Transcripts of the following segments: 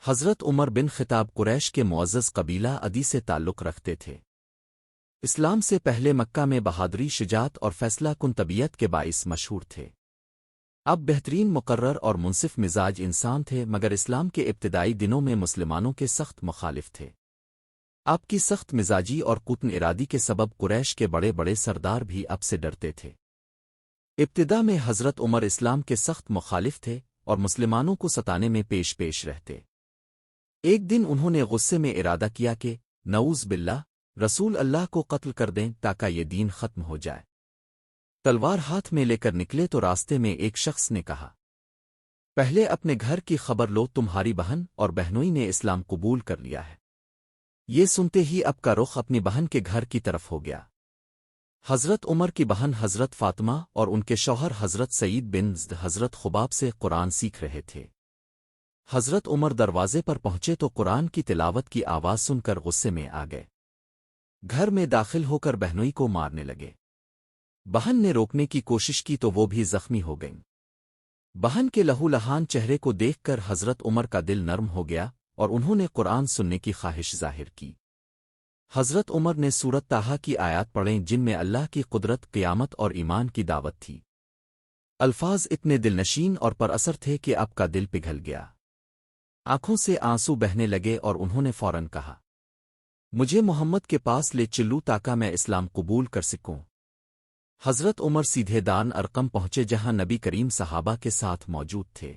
حضرت عمر بن خطاب قریش کے معزز قبیلہ عدی سے تعلق رکھتے تھے۔ اسلام سے پہلے مکہ میں بہادری، شجاعت اور فیصلہ کن طبیعت کے باعث مشہور تھے۔ اب بہترین، مقرر اور منصف مزاج انسان تھے، مگر اسلام کے ابتدائی دنوں میں مسلمانوں کے سخت مخالف تھے۔ آپ کی سخت مزاجی اور قطن ارادی کے سبب قریش کے بڑے بڑے سردار بھی اب سے ڈرتے تھے۔ ابتدا میں حضرت عمر اسلام کے سخت مخالف تھے اور مسلمانوں کو ستانے میں پیش رہتے۔ ایک دن انہوں نے غصے میں ارادہ کیا کہ نعوذ باللہ رسول اللہ کو قتل کر دیں تاکہ یہ دین ختم ہو جائے۔ تلوار ہاتھ میں لے کر نکلے تو راستے میں ایک شخص نے کہا، پہلے اپنے گھر کی خبر لو، تمہاری بہن اور بہنوئی نے اسلام قبول کر لیا ہے۔ یہ سنتے ہی اب کا رخ اپنی بہن کے گھر کی طرف ہو گیا۔ حضرت عمر کی بہن حضرت فاطمہ اور ان کے شوہر حضرت سعید بن زید حضرت خباب سے قرآن سیکھ رہے تھے۔ حضرت عمر دروازے پر پہنچے تو قرآن کی تلاوت کی آواز سن کر غصے میں آ گئے۔ گھر میں داخل ہو کر بہنوئی کو مارنے لگے۔ بہن نے روکنے کی کوشش کی تو وہ بھی زخمی ہو گئیں۔ بہن کے لہو لہان چہرے کو دیکھ کر حضرت عمر کا دل نرم ہو گیا اور انہوں نے قرآن سننے کی خواہش ظاہر کی۔ حضرت عمر نے سورت طٰہٰ کی آیات پڑھیں جن میں اللہ کی قدرت، قیامت اور ایمان کی دعوت تھی۔ الفاظ اتنے دل نشین اور پر اثر تھے کہ اب کا دل پگھل گیا۔ آنکھوں سے آنسو بہنے لگے اور انہوں نے فوراً کہا، مجھے محمد کے پاس لے چلو تاکہ میں اسلام قبول کر سکوں۔ حضرت عمر سیدھے دار ارقم پہنچے جہاں نبی کریم صحابہ کے ساتھ موجود تھے۔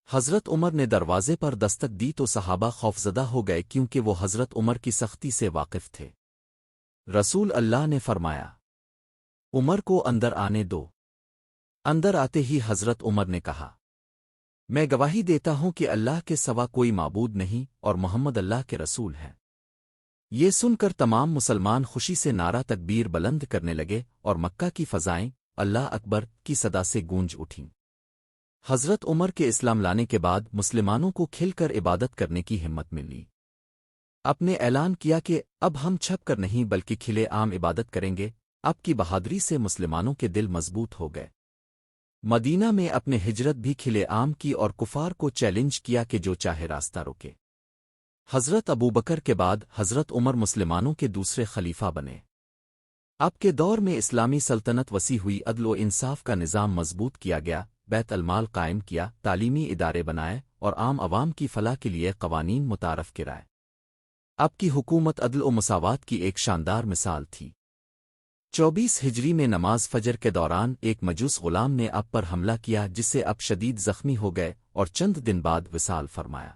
حضرت عمر نے دروازے پر دستک دی تو صحابہ خوفزدہ ہو گئے کیونکہ وہ حضرت عمر کی سختی سے واقف تھے۔ رسول اللہ نے فرمایا، عمر کو اندر آنے دو۔ اندر آتے ہی حضرت عمر نے کہا، میں گواہی دیتا ہوں کہ اللہ کے سوا کوئی معبود نہیں اور محمد اللہ کے رسول ہیں۔ یہ سن کر تمام مسلمان خوشی سے نعرہ تکبیر بلند کرنے لگے اور مکہ کی فضائیں اللہ اکبر کی صدا سے گونج اٹھیں۔ حضرت عمر کے اسلام لانے کے بعد مسلمانوں کو کھل کر عبادت کرنے کی ہمت ملی۔ آپ نے اعلان کیا کہ اب ہم چھپ کر نہیں بلکہ کھلے عام عبادت کریں گے۔ آپ کی بہادری سے مسلمانوں کے دل مضبوط ہو گئے۔ مدینہ میں اپنے ہجرت بھی کھلے عام کی اور کفار کو چیلنج کیا کہ جو چاہے راستہ روکے۔ حضرت ابوبکر کے بعد حضرت عمر مسلمانوں کے دوسرے خلیفہ بنے۔ اب کے دور میں اسلامی سلطنت وسیع ہوئی، عدل و انصاف کا نظام مضبوط کیا گیا، بیت المال قائم کیا، تعلیمی ادارے بنائے اور عام عوام کی فلاح کے لیے قوانین متعارف کرائے۔ اب کی حکومت عدل و مساوات کی ایک شاندار مثال تھی۔ 24 ہجری میں نماز فجر کے دوران ایک مجوس غلام نے اب پر حملہ کیا جس سے اب شدید زخمی ہو گئے اور چند دن بعد وصال فرمایا۔